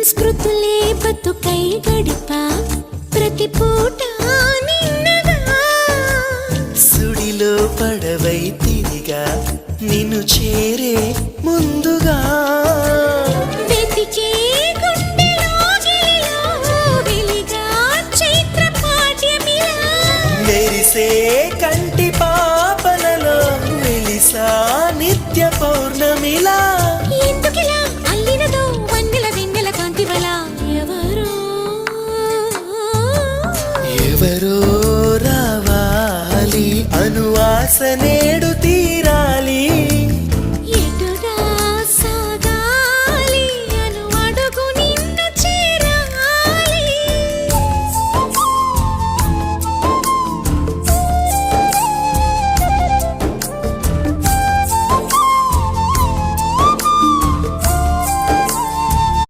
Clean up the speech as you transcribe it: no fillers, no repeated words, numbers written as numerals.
స్మృతులే బతుకై గడిపా ప్రతి పూట నిన్నగా సుడిలో పడవై తిరిగా నిన్ను చేరే ముందుగా వెతికే గుండెలో గిలిలో వెలిగా చైత్ర పాఠ్యమిలా మెరిసే కంటి పాపనలో వెలిసా నిత్య పౌర్ణమిలా ఎందుకిలా అల్లినదో వన్నెల వెన్నెల కాంతివల ఎవరో రావాలి అనువాస నేడు